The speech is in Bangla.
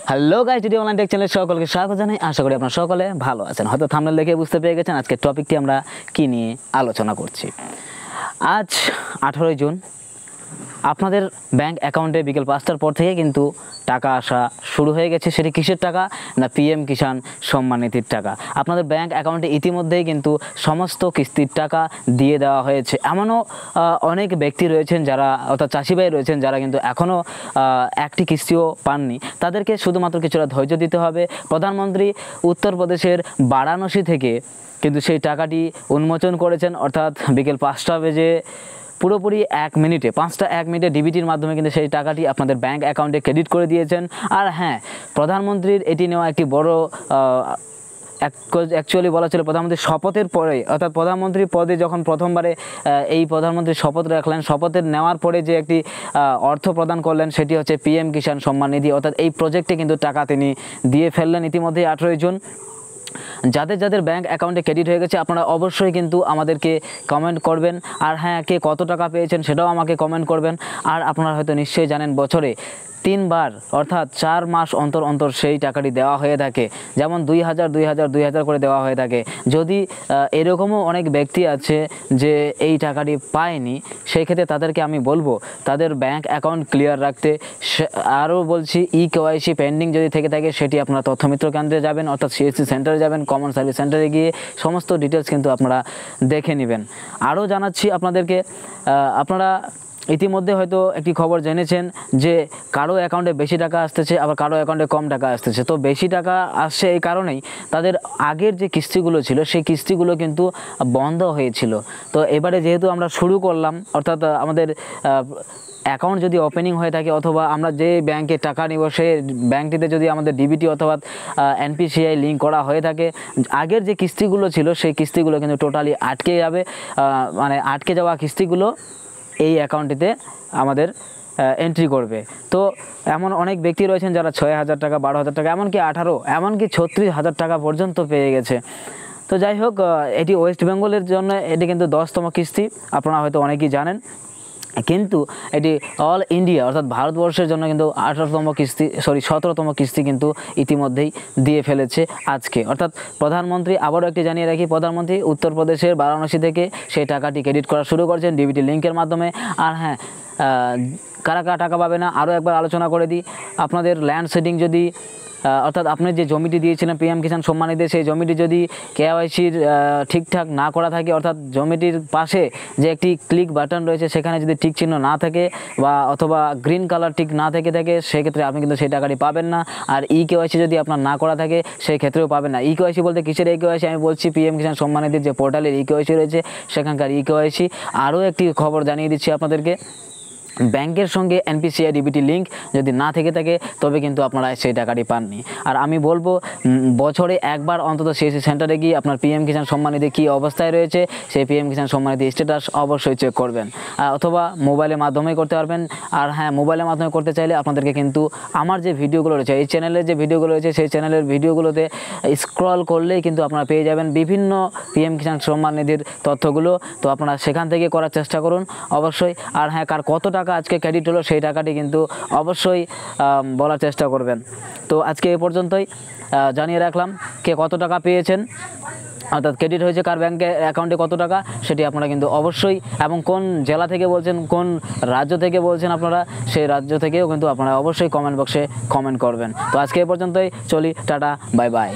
Hello guys, video online take চ্যানেলে সকলকে স্বাগত জানাই। আশা করি আপনারা সকলে ভালো আছেন। হয়তো থাম্বনেল দেখে বুঝতে পেরে গেছেন আজকের টপিকটি আমরা কি নিয়ে আলোচনা করছি। আজ 18 জুন আপনাদের ব্যাংক অ্যাকাউন্টে বিকেল 5টার পর থেকে কিন্তু টাকা আসা শুরু হয়ে গেছে। সেটি কিসের টাকা? না পিএম কিষাণ সম্মান নিধির টাকা। আপনাদের ব্যাংক অ্যাকাউন্টে ইতিমধ্যেই কিন্তু সমস্ত কিস্তির টাকা দিয়ে দেওয়া হয়েছে। এমনও অনেক ব্যক্তি রয়েছেন যারা, অর্থাৎ চাষি ভাই রয়েছেন যারা কিন্তু এখনও একটি কিস্তিও পাননি। তাদেরকে শুধুমাত্র কিছুটা ধৈর্য দিতে হবে। প্রধানমন্ত্রী উত্তরপ্রদেশের বারাণসী থেকে কিন্তু সেই টাকাটি উন্মোচন করেছেন, অর্থাৎ বিকেল 5টা বেজে পুরোপুরি 1 মিনিটে 1 মিনিটে ডিবিটির মাধ্যমে কিন্তু সেই টাকাটি আপনাদের ব্যাংক অ্যাকাউন্টে ক্রেডিট করে দিয়েছেন। আর হ্যাঁ, প্রধানমন্ত্রীর এটি নেওয়া একটি বড় অ্যাকচুয়ালি বলা ছিল প্রধানমন্ত্রীর শপথের পরে, অর্থাৎ প্রধানমন্ত্রীর পদে যখন প্রথমবারে এই প্রধানমন্ত্রীর শপথ রাখলেন, শপথের নেওয়ার পরে যে একটি অর্থ প্রদান করলেন সেটি হচ্ছে পিএম কিষাণ সম্মান নিধি, অর্থাৎ এই প্রজেক্টে কিন্তু টাকা তিনি দিয়ে ফেললেন ইতিমধ্যেই 18 জন। যাদের যাদের ব্যাংক অ্যাকাউন্টে ক্রেডিট হয়ে গেছে আপনারা অবশ্যই কিন্তু আমাদেরকে কমেন্ট করবেন। আর হ্যাঁ, কে কত টাকা পেয়েছেন সেটাও আমাকে কমেন্ট করবেন। আর আপনারা হয়তো নিশ্চয়ই জানেন বছরে 3 বার অর্থাৎ 4 মাস অন্তর অন্তর সেই টাকাটি দেওয়া হয়ে থাকে, যেমন 2000 করে দেওয়া হয়ে থাকে। যদি এরকমও অনেক ব্যক্তি আছে যে এই টাকাটি পায়নি, সেই ক্ষেত্রে তাদেরকে আমি বলবো তাদের ব্যাংক অ্যাকাউন্ট ক্লিয়ার রাখতে। আরও বলছি, কেওয়াইসি পেন্ডিং যদি থেকে থাকে সেটি আপনারা তথ্যমিত্র কেন্দ্রে যাবেন, অর্থাৎ সিএসসি সেন্টারে যাবেন, কমন সার্ভিস সেন্টারে গিয়ে সমস্ত ডিটেলস কিন্তু আপনারা দেখে নেবেন। আরও জানাচ্ছি আপনাদেরকে, আপনারা ইতিমধ্যে হয়তো একটি খবর জেনেছেন যে কারো অ্যাকাউন্টে বেশি টাকা আসতেছে, আবার কারো অ্যাকাউন্টে কম টাকা আসতেছে। তো বেশি টাকা আসছে এই কারণেই তাদের আগের যে কিস্তিগুলো ছিল সেই কিস্তিগুলো কিন্তু বন্ধ হয়েছিল। তো এবারে যেহেতু আমরা শুরু করলাম, অর্থাৎ আমাদের অ্যাকাউন্ট যদি ওপেনিং হয়ে থাকে অথবা আমরা যে ব্যাংকে টাকা নিব সেই ব্যাংকটিতে যদি আমাদের ডিবিটি অথবা এনপিসিআই লিঙ্ক করা হয়ে থাকে, আগের যে কিস্তিগুলো ছিল সেই কিস্তিগুলো কিন্তু টোটালি আটকে যাবে। মানে আটকে যাওয়া কিস্তিগুলো এই অ্যাকাউন্টটিতে আমাদের এন্ট্রি করবে। তো এমন অনেক ব্যক্তি রয়েছেন যারা 6,000 টাকা, 12,000 টাকা, এমনকি 18, এমনকি 36,000 টাকা পর্যন্ত পেয়ে গেছে। তো যাই হোক, এটি ওয়েস্ট বেঙ্গলের জন্য এটি কিন্তু 10তম কিস্তি, আপনারা হয়তো অনেকেই জানেন। কিন্তু এটি অল ইন্ডিয়া অর্থাৎ ভারতবর্ষের জন্য কিন্তু 17তম কিস্তি কিন্তু ইতিমধ্যেই দিয়ে ফেলেছে আজকে। অর্থাৎ প্রধানমন্ত্রী, আবারও একটি জানিয়ে রাখি, প্রধানমন্ত্রী উত্তরপ্রদেশের বারাণসী থেকে সেই টাকাটি ক্রেডিট করা শুরু করেছেন ডিবিটি লিঙ্কের মাধ্যমে। আর হ্যাঁ, কারা কারা টাকা পাবে না আরও একবার আলোচনা করে দিই। আপনাদের ল্যান্ড সেটিং যদি, অর্থাৎ আপনি যে জমিটি দিয়েছিলেন পিএম কিষাণ সম্মান নিধি, সেই জমিটি যদি কেওয়াইসির ঠিকঠাক না করা থাকে, অর্থাৎ জমিটির পাশে যে একটি ক্লিক বাটন রয়েছে সেখানে যদি টিক চিহ্ন না থাকে বা অথবা গ্রিন কালার টিক না থেকে থাকে, সেক্ষেত্রে আপনি কিন্তু সেই টাকাটি পাবেন না। আর কেওয়াইসি যদি আপনার না করা থাকে সেই ক্ষেত্রেও পাবেন না। কেওয়াইসি বলতে কিসের কেওয়াইসি আমি বলছি? পিএম কিষাণ সম্মান নিধির যে পোর্টালের কেওয়াইসি রয়েছে সেখানকার কেওয়াইসি। আরও একটি খবর জানিয়ে দিচ্ছি আপনাদেরকে, ব্যাংকের সঙ্গে এনপিসিআই ডিবিটি লিঙ্ক যদি না থেকে থাকে তবে কিন্তু আপনারা সেই টাকাটি পাননি। আর আমি বলবো বছরে একবার অন্তত সিএসসি সেন্টারে গিয়ে আপনার পিএম কিষাণ সম্মান নিধি কী অবস্থায় রয়েছে সেই পিএম কিষাণ সম্মান নিধি স্ট্যাটাস অবশ্যই চেক করবেন, অথবা মোবাইলের মাধ্যমেই করতে পারবেন। আর হ্যাঁ, মোবাইলের মাধ্যমে করতে চাইলে আপনাদেরকে কিন্তু আমার যে ভিডিওগুলো রয়েছে, এই চ্যানেলের যে ভিডিওগুলো রয়েছে সেই চ্যানেলের ভিডিওগুলোতে স্ক্রল করলেই কিন্তু আপনারা পেয়ে যাবেন বিভিন্ন পিএম কিষাণ সম্মান নিধির তথ্যগুলো। তো আপনারা সেখান থেকে করার চেষ্টা করুন অবশ্যই। আর হ্যাঁ, কার কত টাকা আজকে ক্রেডিট হলো সেই টাকাটি কিন্তু অবশ্যই বলার চেষ্টা করবেন। তো আজকে এ পর্যন্তই জানিয়ে রাখলাম কে কত টাকা পেয়েছেন, অর্থাৎ ক্রেডিট হয়েছে কার ব্যাংকে অ্যাকাউন্টে কত টাকা, সেটি আপনারা কিন্তু অবশ্যই, এবং কোন জেলা থেকে বলছেন, কোন রাজ্য থেকে বলছেন আপনারা, সেই রাজ্য থেকেও কিন্তু আপনারা অবশ্যই কমেন্ট বক্সে কমেন্ট করবেন। তো আজকে এ পর্যন্তই, চলি, টাটা, বাই বাই।